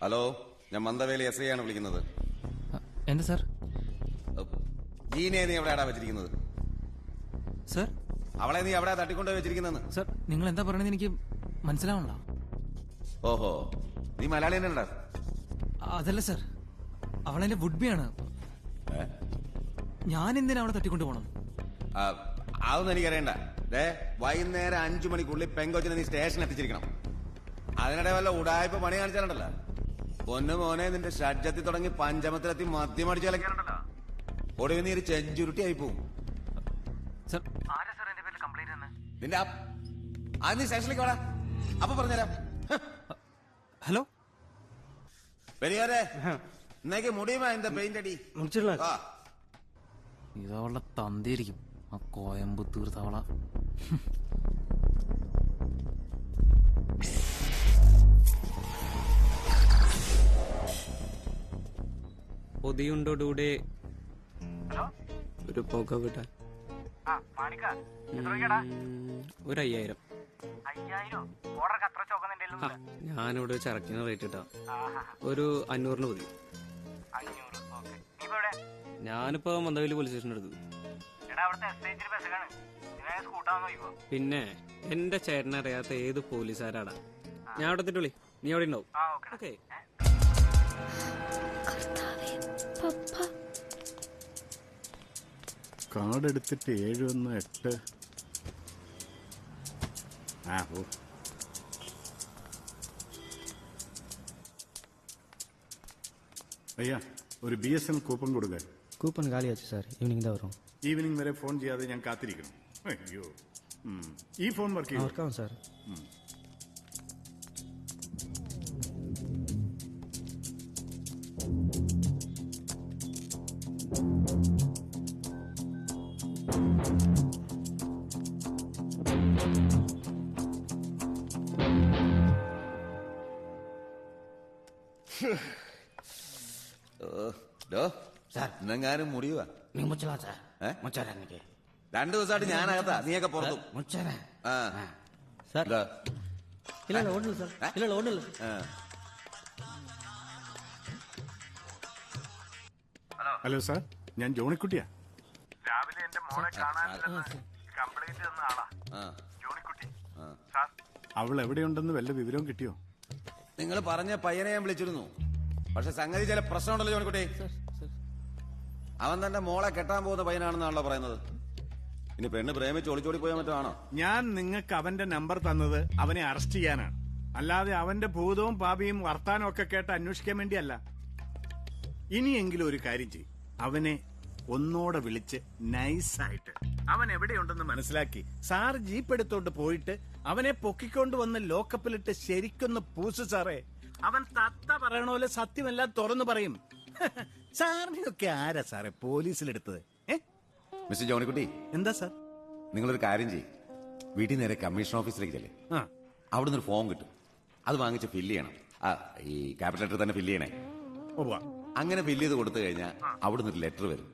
Hello, ഞാൻ മന്ദവേലി S I ആണ് വിളിക്കുന്നത്. എന്താ സാർ? ജീനെ നീ എവിടെയാടാ വെച്ചിരിക്കുന്നത്? സാർ, അവളെ നീ എവിടെയാ തട്ടിക്കൊണ്ടു വെച്ചിരിക്കുന്നത്? സാർ, നിങ്ങൾ എന്താ പറയണെന്ന് എനിക്ക് മനസ്സിലാവണല്ലോ. ഓഹോ, നീ മലയാളി തന്നെയാ? അതല്ല സാർ, അവളെന്റെ വുഡ്ബിയാണ്. ഞാൻ എന്തിനാ അവളെ തട്ടിക്കൊണ്ടു പോണം? അതൊന്നും എനിക്കറിയണ്ട. വൈകുന്നേരം 5 മണിക്കുള്ളിൽ പെങ്കൊച്ചിനെ നീ സ്റ്റേഷൻ എത്തിച്ചിരിക്കണം. അതിനിടെ വല്ല ഉടായ്പ പണി കാണിച്ചാലുണ്ടല്ലോ, പൊന്നു മോനെ, നിന്റെ ഷഡ്ജത്തിൽ തുടങ്ങി പഞ്ചമത്തിലെത്തി മദ്യം അടിച്ചു കളിക്കാനുണ്ടല്ലോ, ഒടുവിൽ നീ ഒരു ചെഞ്ചുരുട്ടി ആയി പോവും. നിന്റെ നീ സ്റ്റേഷനിലേക്ക് വാടാ, അപ്പൊ പറഞ്ഞുതരാം. ഹലോ പെരിയാരെ, ഇന്നേക്ക് മുടിയുമാ എന്റെ പെയിന്റ് അടി. ഇതവളുടെ തന്തയായിരിക്കും, ആ കോയമ്പത്തൂർ തവള. പൊതിയുണ്ടോ ഡൂടെ? ഒരു പുക വിടാൻ. 5000. ഞാനിവിടെ ചരക്കിന് റേറ്റ് ഇട്ടാ ഒരു 500 പൊതി. ഞാനിപ്പോ മന്ദവേലി പോലീസ് സ്റ്റേഷൻ എടുത്തു. പിന്നെ എന്റെ ചേട്ടനെ അറിയാത്ത ഏത് പോലീസുകാരാടാ? ഞാൻ അവിടെ എത്തിട്ട് വിളി, നീ അവിടെ ഉണ്ടാവും. ഓക്കെ. കാർഡ് എടുത്തിട്ട് 718. അയ്യാ, ഒരു BSN കൂപ്പൺ കൊടുക്കാൻ. കൂപ്പൺ കാലിയാച്ചു സാർ, ഈവനിങ് தான் വരും. ഈവനിങ് വരെ ഫോൺ ചെയ്യാതെ ഞാൻ കാത്തിരിക്കണം. അയ്യോ, ഈ ഫോൺ വർക്ക് ചെയ്യും? വർക്കാവും സാർ. ഇന്നെങ്ങാനും മുടിയുവാ? നീ മുച്ചലാ സാർ, മുച്ചരാ എനിക്ക്. 2 ദിവസമായിട്ട് ഞാനകത്താ, നീയൊക്കെ പുറത്തു. മുച്ചരാ സാർ. ഇല്ല ഓടില്ല സാർ, ഇല്ല ഓടില്ല. ഹലോ സാർ, ഞാൻ ജോണിക്കുട്ടിയാ. രാവിലെ എന്റെ മോളെ കാണാനില്ലെന്ന് കംപ്ലൈന്റ് തന്ന ആളാ ജോണിക്കുട്ടി. അവൾ എവിടെയുണ്ടെന്ന് വല്ല വിവരവും കിട്ടിയോ? നിങ്ങൾ പറഞ്ഞ പയ്യനെ ഞാൻ വിളിച്ചിരുന്നു, പക്ഷെ സംഗതി ചില പ്രശ്നമുണ്ടല്ലോ ജോണിക്കുട്ടി. അവൻ തന്റെ മോളെ കെട്ടാൻ പോകുന്ന പയ്യനാണെന്നാണല്ലോ പറയുന്നത്. ഇനി പെണ്ണ് പ്രേമിച്ച് ഒളിച്ചോടി പോയാൽ മറ്റാണോ? ഞാൻ നിങ്ങൾക്ക് അവന്റെ നമ്പർ തന്നത് അവനെ അറസ്റ്റ് ചെയ്യാനാണ്, അല്ലാതെ അവന്റെ ഭൂതവും പാപിയും വർത്താനവും ഒക്കെ കേട്ട് അന്വേഷിക്കാൻ വേണ്ടിയല്ല. ഇനിയെങ്കിലും ഒരു കാര്യം ചെയ്യും, അവനെ ഒന്നോടെ വിളിച്ച് നൈസായിട്ട് അവൻ എവിടെയുണ്ടെന്ന് മനസ്സിലാക്കി സാർ ജീപ്പ് എടുത്തോണ്ട് പോയിട്ട് അവനെ പൊക്കിക്കൊണ്ട് വന്ന് ലോക്കപ്പിലിട്ട് ശരിക്കൊന്ന് പൂസു സാറേ. അവൻ തത്ത പറയണ പോലെ സത്യമെല്ലാം തുറന്നു പറയും. സാറിനെയൊക്കെ ആരാ സാറേ പോലീസിലെടുത്തത്? മിസ്റ്റർ ജോണിക്കുട്ടി, എന്താ സാർ? നിങ്ങളൊരു കാര്യം ചെയ്യും, വീട്ടിൽ നേരെ കമ്മീഷൻ ഓഫീസിലേക്ക് ചെല്ലേ. അവിടുന്ന് ഒരു ഫോം കിട്ടും, അത് വാങ്ങിച്ച് ഫില്ല് ചെയ്യണം. ഈ ക്യാപിറ്റൽ ലെറ്റർ തന്നെ ഫില്ല് ചെയ്യണേ. അങ്ങനെ ഫില്ല് ചെയ്ത് കൊടുത്തു കഴിഞ്ഞാൽ അവിടുന്ന് ഒരു ലെറ്റർ വരും,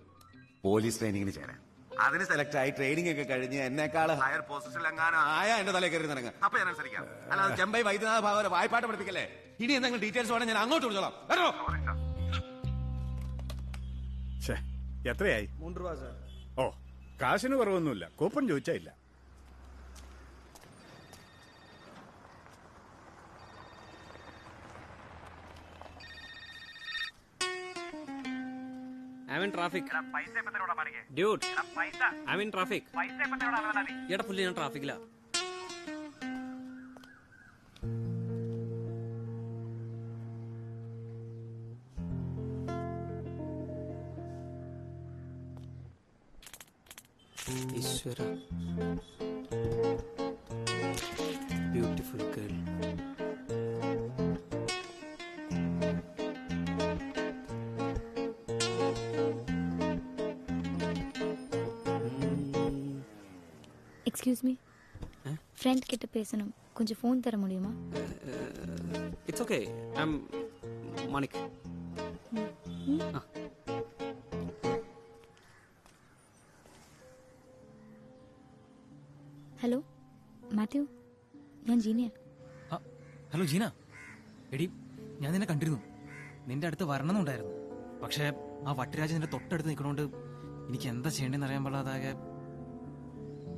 പോലീസ് ട്രെയിനിങ്ങിന് ചേരാൻ. അതിന് സെലക്ട് ആയി ട്രെയിനിങ് ഒക്കെ കഴിഞ്ഞ് എന്നെക്കാൾ ഹയർ പൊസിഷനിൽ എങ്ങാനും ആയാ എന്റെ തലയിൽ കയറി നിറങ്ങുക, അപ്പൊ ഞാൻ അനുസരിക്കാം. അല്ലാതെ ചെമ്പൈ വൈദ്യനാഥ ഭാവന വായ്പാട്ട് പഠിപ്പിക്കല്ലേ. ഇനി എന്തെങ്കിലും ഡീറ്റെയിൽസ് വേണം ഞാൻ അങ്ങോട്ട് വിളിച്ചോളാം. എത്രയായി? 3 രൂപ സാർ. ഓ, കാശിന് കുറവൊന്നുമില്ല, കൂപ്പൺ ചോദിച്ചാ ഇല്ല. I'm in traffic. Dude, I'm in traffic. എടാ പുള്ളി, ഞാൻ ട്രാഫിക്കിലാ. ഈശ്വര, beautiful girl. Excuse me, friend கிட்ட பேசணும், கொஞ்சம் ஃபோன் தர முடியுமா? It's okay, I am Manik. Hello Mathew, ഞാൻ ജീനയാ. ഹലോ ജീന, എടി ഞാൻ നിന്നെ കണ്ടിരുന്നു. നിന്റെ അടുത്ത് വരണമെന്നുണ്ടായിരുന്നു. പക്ഷേ ആ വട്ടിരാജ് നിന്റെ തൊട്ടടുത്ത് നിൽക്കണോണ്ട് എനിക്ക് എന്താ ചെയ്യേണ്ടതെന്ന് അറിയാൻ പാടാതാകെ.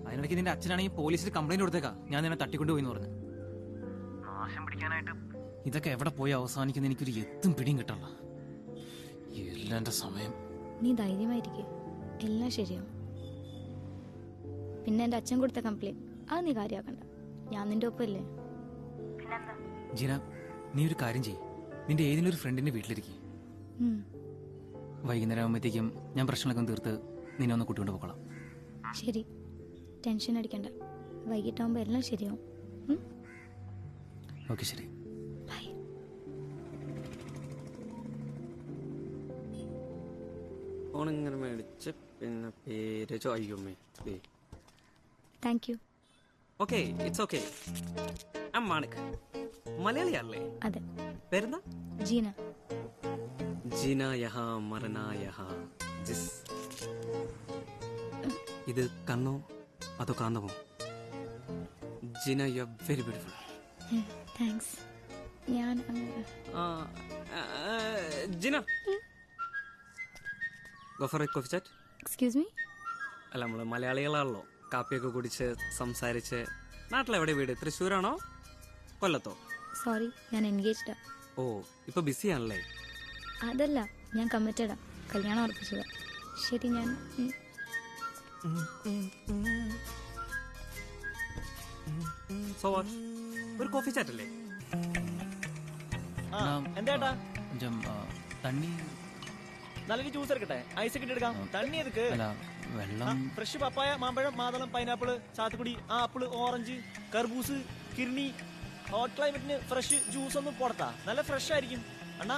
അതിനിടയ്ക്ക് നിന്റെ അച്ഛനാണെങ്കിൽ പോലീസിൽ കംപ്ലൈന്റ് കൊടുത്തേക്കാ ഞാൻ നിന്നെ തട്ടിക്കൊണ്ടുപോയി എന്ന് പറഞ്ഞു. നാശം പിടിക്കാനായിട്ട് ഇതൊക്കെ എവിടെ പോയി അവസാനിക്കുന്ന എനിക്കൊരു എത്തും പിടിയും കിട്ടല്ല. എല്ലാം എന്റെ സമയം. നീ ധൈര്യമായിരിക്കെ, എല്ലാം ശരിയാവും. പിന്നെ എൻ്റെ അച്ഛൻ കൊടുത്ത കംപ്ലൈന്റ് അത് നീ കാര്യമാക്കണ്ട. ഞാൻ നിന്റെ ഒപ്പമല്ലേ. ജീന, നീ ഒരു കാര്യം ചെയ്യ്. നിന്റെ ഏതെങ്കിലും ഒരു ഫ്രണ്ടിന്റെ വീട്ടിലിരിക്കും. ഉം, വൈകുന്നേരം ആകുമ്പോഴത്തേക്കും ഞാൻ പ്രശ്നങ്ങളൊക്കെ ഒന്ന് തീർത്ത് നിന്നെ ഒന്ന് കൂട്ടിക്കൊണ്ട് പോകണം. ശരി, ടെൻഷൻ അടിക്കണ്ട. വൈകിട്ടാകുമ്പോൾ എല്ലാം ശരിയാവും. ഉം, ഓക്കെ, ശരി. ബൈ. ഫോണിങ്ങനെ മേടിച്ച് പിന്നെ പേര് അയ്യോമ്മേ. Thank you. Okay, it's okay. Manik മലയാളിയല്ലേ? അതെ, പേരെന്താ? ജീന. ജീന യഹ മറന യഹ ജിസ്. ഇത് കണ്ണോ അതോ കാന്തമോ? Jeena you are very beautiful. Thanks. ഞാൻ Jeena go for a coffee chat. Excuse me. അല്ല, നമ്മള് മലയാളികളാണല്ലോ. കാപ്പിയൊക്കെ കുടിച്ച് സംസാരിച്ച്. നാട്ടിലെവിടെ വീട്? തൃശ്ശൂരാണോ കൊല്ലത്തോ? സോറി, ഞാൻ എൻഗേജ്ഡാ. ഓ, ഇപ്പൊ ബിസിയാണല്ലേ? അതല്ല, ഞാൻ കമ്മിറ്റഡാ. കല്യാണം ഉറപ്പിച്ചതാ. ശരി, ഞാൻ സോ വാട്ട്, ഒരു കോഫി ചാറ്റ് അല്ലേ? എന്തേട്ടാ கொஞ்சம் തണ്ണി. നല്ലൊരു ജ്യൂസ് എടുക്കട്ടെ? ഐസ് ഒക്കെ എടുക്കാം. തണ്ണി എതുക്ക്? അല്ല, വെള്ളം. ഫ്രഷ് പപ്പായ, മാമ്പഴം, മാതളം, പൈനാപ്പിള്, സാത്തുക്കുടി, ആപ്പിള്, ഓറഞ്ച്, കർബൂസ്, കിർണി. ഹോട്ട് ക്ലൈമറ്റിന് ഫ്രഷ് ജ്യൂസ് ഒന്നും പോടത്താ. നല്ല ഫ്രഷ് ആയിരിക്കും. അണ്ണാ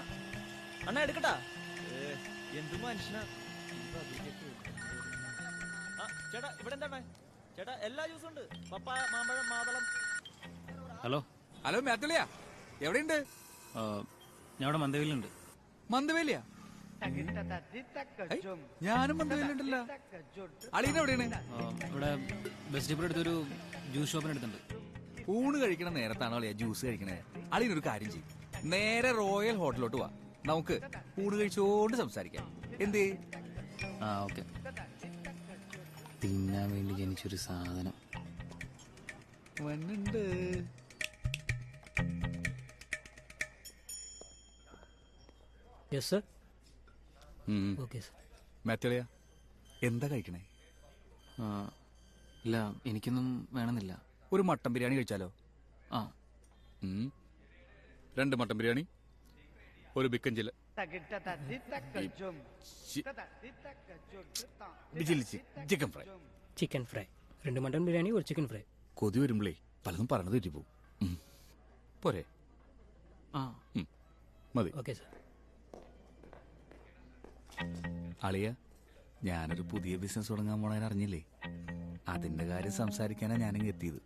അണ്ണാ എടുക്കട്ടാ? എന്ത് മനുഷ്യനാ. ചേട്ടാ ഇവിടെ എന്താണ് ചേട്ടാ? എല്ലാ ജ്യൂസും ഉണ്ട്. പപ്പായ, മാമ്പഴം, മാതളം. ഹലോ ഹലോ മാത്തളിയാ, എവിടെയുണ്ട്? ഞാൻ ഇവിടെ മന്ദവയിലുണ്ട്. മന്ദവേലിയാ? ഞാനും മന്ദവേലുണ്ടല്ലോ. അളീന എവിടെയാണ്? ഇവിടെ ബസ് ഡിപ്പോയുടെ അടുത്തൊരു ജ്യൂസ് ഷോപ്പിന് എടുത്തുണ്ട്. ഊണ് കഴിക്കണ നേരത്താണോ അളിയാ ജ്യൂസ് കഴിക്കണേ? അളീനൊരു കാര്യം ചെയ്യും, നേരെ റോയൽ ഹോട്ടലിലോട്ട് വാ. നമുക്ക് ഊണ് കഴിച്ചോണ്ട് സംസാരിക്കാം. എന്തേ? ഓക്കെ. തിന്നാൻ വേണ്ടി ജനിച്ചൊരു സാധനം. വന്നുണ്ട്. Yes sir. Okay sir. മാത്തളിയാ, എന്താ കഴിക്കണേ? ഇല്ല, എനിക്കൊന്നും വേണമെന്നില്ല. ഒരു മട്ടൻ ബിരിയാണി കഴിച്ചാലോ? ആ. 2 മട്ടൻ ബിരിയാണി, ഒരു ബിക്കൻ ചില chicken fry. Chicken fry, 2 mutton biryani, ഒരു ചിക്കൻ ഫ്രൈ. കൊതി വരുമ്പളേ പലതും പറഞ്ഞത് തെറ്റിപ്പോവും. പോരെ? ആ, മതി. Okay sir. അളിയ, ഞാനൊരു പുതിയ ബിസിനസ് തുടങ്ങാൻ പോണേൻ അറിഞ്ഞില്ലേ? അതിന്റെ കാര്യം സംസാരിക്കാനാ ഞാനിങ്ങ് എത്തിയത്.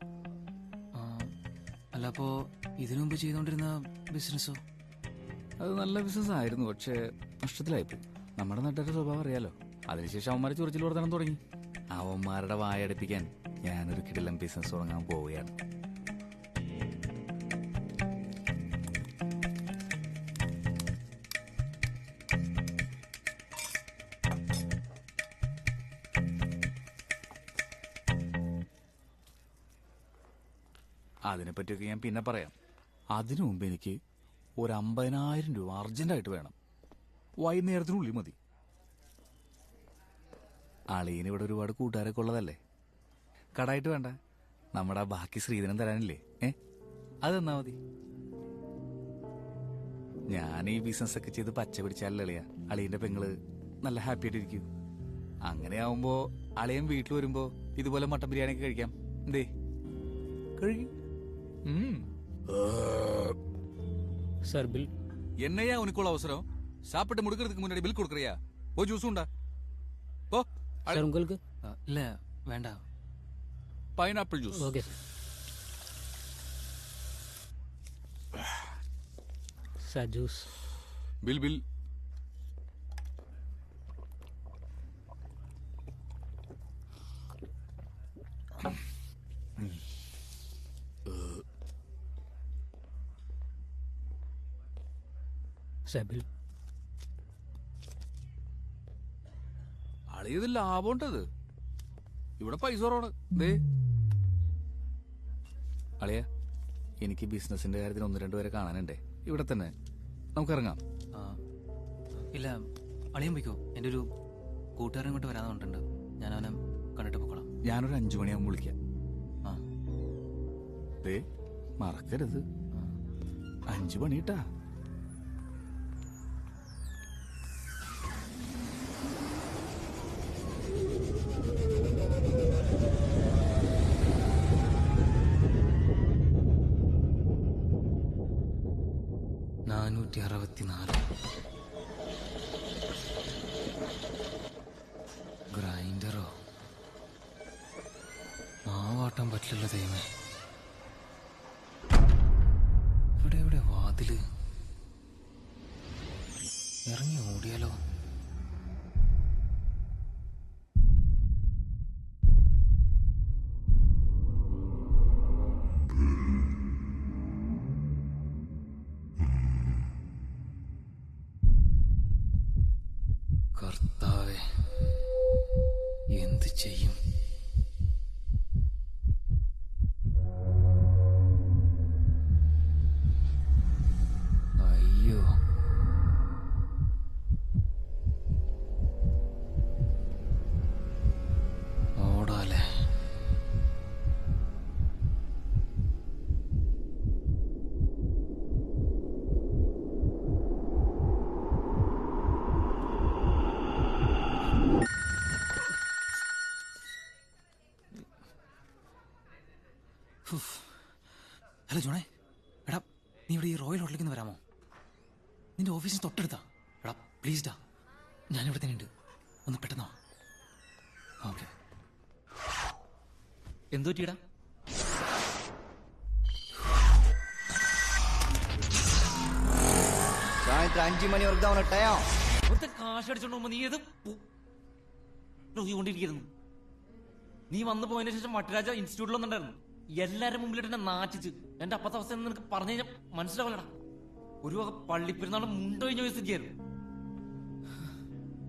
അല്ല, അപ്പോ ഇതിനു മുമ്പ് ചെയ്തോണ്ടിരുന്ന ബിസിനസ്സോ? അത് നല്ല ബിസിനസ് ആയിരുന്നു, പക്ഷെ നഷ്ടത്തിലായിപ്പോയി. നമ്മുടെ നാട്ടുകാരുടെ സ്വഭാവം അറിയാലോ. അതിനുശേഷം അവന്മാരെ ചൊറിച്ചിൽ വർത്തനം തുടങ്ങി. അവന്മാരുടെ വായടപ്പിക്കാൻ ഞാനൊരു കിടിലൻ ബിസിനസ് തുടങ്ങാൻ പോവുകയാണ്. അതിനെപ്പറ്റിയൊക്കെ ഞാൻ പിന്നെ പറയാം. അതിനു മുമ്പ് എനിക്ക് ഒരു 50,000 രൂപ അർജന്റായിട്ട് വേണം. വൈകുന്നേരത്തിനുള്ളിൽ മതി. അളിയന് ഇവിടെ ഒരുപാട് കൂട്ടുകാരൊക്കെ ഉള്ളതല്ലേ. കടായിട്ട് വേണ്ട, നമ്മുടെ ബാക്കി ശ്രീധരൻ തരാനില്ലേ? അത് തന്നാ മതി. ഞാൻ ഈ ബിസിനസ് ഒക്കെ ചെയ്ത് പച്ച പിടിച്ചാലളിയാ അളിയന്റെ പെങ്ങള് നല്ല ഹാപ്പി ആയിട്ടിരിക്കൂ. അങ്ങനെ ആവുമ്പോ അളിയൻ വീട്ടിൽ വരുമ്പോ ഇതുപോലെ മട്ടൻ ബിരിയാണി ഒക്കെ കഴിക്കാം. എന്തേ? കഴിക്കും. Sir bill. என்னையா உனக்குள்ள அவசரம்? சாப்பிட்டு முடிக்கிறதுக்கு முன்னாடி பில் கொடுக்கறியா? ஓ ஜூஸ் உண்டா? ஓ சார் உங்களுக்கு? இல்ல, வேண்டாம். Pineapple juice. Okay sir. Sir juice. Bill bill. സെബിൽ അളിയത് ലാഭമുണ്ടത്. ഇവിടെ പൈസ കുറവാണ്. ദേ അളിയ, എനിക്ക് ബിസിനസിന്റെ കാര്യത്തിന് 1-2 പേരെ കാണാനുണ്ടേ. ഇവിടെ തന്നെ നമുക്കിറങ്ങാം. ഇല്ല, അളിയൻ പോയിക്കോ. എൻ്റെ ഒരു കൂട്ടുകാരൻ ഇങ്ങോട്ട് വരാൻ പറഞ്ഞിട്ടുണ്ട്. ഞാൻ അവനെ കണ്ടിട്ട് പോക്കോളാം. ഞാനൊരു 5 മണിയാകുമ്പോൾ വിളിക്കാം. ആ ദേ മറക്കരുത്, 5 മണിട്ടാ. ഗ്രൈൻഡറോ? മാവാട്ടാൻ പറ്റില്ല ദൈവമേ. ഇവിടെ വാതില് ഇറങ്ങി ഓടിയാലോ? കർത്താവേ, എന്ത് ചെയ്യും? അയ്യോ, ഓടാലേ. ഹലോ ജോണേ, എടാ നീ ഇവിടെ ഈ റോയൽ ഹോട്ടലിലേക്ക് ഒന്ന് വരാമോ? നിന്റെ ഓഫീസിന് തൊട്ടടുത്താ. എടാ പ്ലീസ് ഡാ, ഞാനിവിടെ തന്നെ ഉണ്ട്. ഒന്ന് പെട്ടെന്നോ. ഓക്കെ. എന്തു പറ്റിയടാ? സായന്ത്രം 5 മണി വരെ അവനെ ടയോ ഒരുത്ത കാശ് അടിച്ചോണ്ട് പോകുമ്പോ നീ ഏത് കൊണ്ടിരിക്കുന്നു? നീ വന്നു പോയതിനു ശേഷം വട്ടരാജ ഇൻസ്റ്റിറ്റ്യൂട്ടിലൊന്നുണ്ടായിരുന്നു. എല്ലാരും മുമ്പിലിട്ട് എന്നെ നാറ്റിച്ച്. എന്റെ അപ്പത്തെ അവസ്ഥ നിനക്ക് പറഞ്ഞു കഴിഞ്ഞാൽ മനസ്സിലാവില്ലടാ. ഒരു വക പള്ളിപ്പെരുന്നാൾ മുണ്ടൊഴിഞ്ഞ സ്ഥിതിയായിരുന്നു.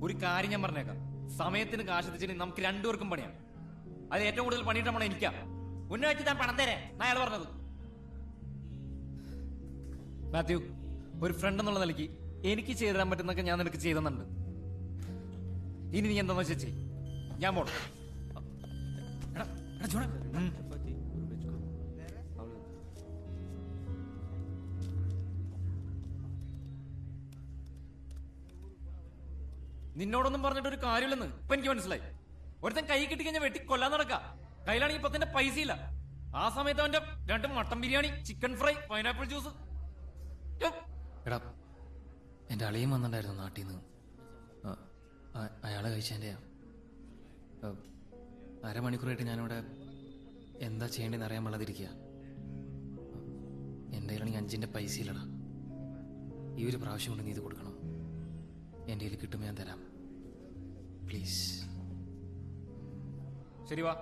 ഒരു കാര്യം ഞാൻ പറഞ്ഞേക്കാം, സമയത്തിന് കാശ് എത്തിച്ചിട്ട് നമുക്ക് 2 പേർക്കും പണിയാണ്. അത് ഏറ്റവും കൂടുതൽ പണിയിട്ട് പണം എനിക്കാ. ഉന്നയിച്ച് ഞാൻ പണം തരേ ഞാൻ അയാൾ പറഞ്ഞത്. മാത്യു, ഒരു ഫ്രണ്ട് എന്നുള്ള നിലയ്ക്ക് എനിക്ക് ചെയ്തു തരാൻ പറ്റുന്നൊക്കെ ഞാൻ നിനക്ക് ചെയ്തെന്നുണ്ട്. ഇനി നീ എന്താന്ന് വെച്ചാ ചെയ്യ്, ഞാൻ പോണം. നിന്നോടൊന്നും പറഞ്ഞിട്ട് ഒരു കാര്യമില്ലെന്ന് ഇപ്പൊ എനിക്ക് മനസ്സിലായി. ഒരുത്തൻ കൈ കിട്ടി കഴിഞ്ഞാൽ വെട്ടി കൊല്ലാൻ നടക്ക. കയ്യിലാണെങ്കിൽ ഇപ്പൊ തന്നെ പൈസ ഇല്ല. ആ സമയത്ത് അവന്റെ 2 mutton biryani, chicken fry, pineapple juice. എടാ, എന്റെ അളിയും വന്നിട്ടുണ്ടായിരുന്നു നാട്ടിൽ നിന്ന്. അയാളെ കഴിച്ചതിന്റെ അരമണിക്കൂറായിട്ട് ഞാനിവിടെ എന്താ ചെയ്യേണ്ടതെന്ന് അറിയാൻ പാടില്ലാതിരിക്കുക. എന്റെ കയ്യിലാണെങ്കിൽ 5ന്റെ പൈസ ഇല്ലടാ. ഈ ഒരു പ്രാവശ്യം കൊണ്ട് നീ ഇത് കൊടുക്കണം. എന്റെ കയ്യിൽ കിട്ടുമ്പോൾ ഞാൻ തരാം, പ്ലീസ്. ശരി വാ.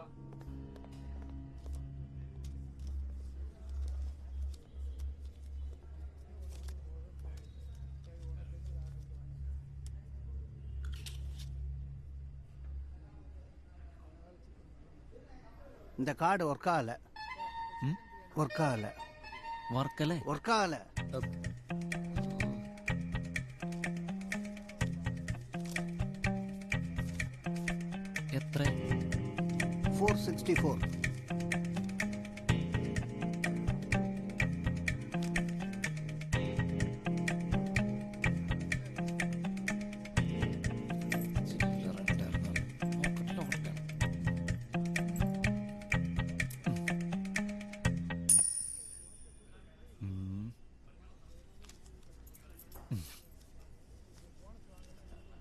இந்த கார்டு ஒர்க் ஆகல. ஒர்க் ஆகல. വർക്കല്ലേ? ஒர்க் ஆகல. എത്ര? 464.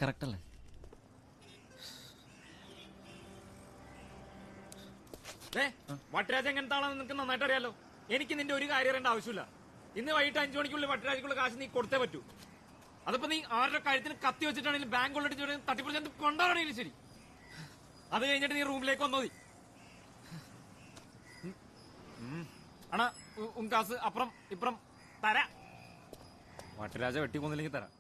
കറക്റ്റ് അല്ലേ? വട്ടരാജ എങ്ങനത്തെ ആളാന്ന് നിനക്ക് നന്നായിട്ട് അറിയാലോ. എനിക്ക് നിന്റെ ഒരു കാര്യം അറിയേണ്ട ആവശ്യമില്ല. ഇന്ന് വൈകിട്ട് 5 മണിക്കുള്ളിൽ വട്ടരാജക്കുള്ള കാശ് നീ കൊടുത്തേ പറ്റൂ. അതിപ്പോ നീ ആരുടെ കഴുത്തിന് കത്തി വെച്ചിട്ടാണെങ്കിലും ബാങ്ക് കൊള്ളടിച്ച് തട്ടിപ്പൊളിച്ച് കൊണ്ടാണെങ്കിലും ശരി. അത് കഴിഞ്ഞിട്ട് നീ റൂമിലേക്ക് വന്നോ മതി. അണ കാസ് അപ്പുറം ഇപ്പുറം തരാ. വട്ടരാജ വെട്ടി കൊന്നില്ലെങ്കിൽ തരാം.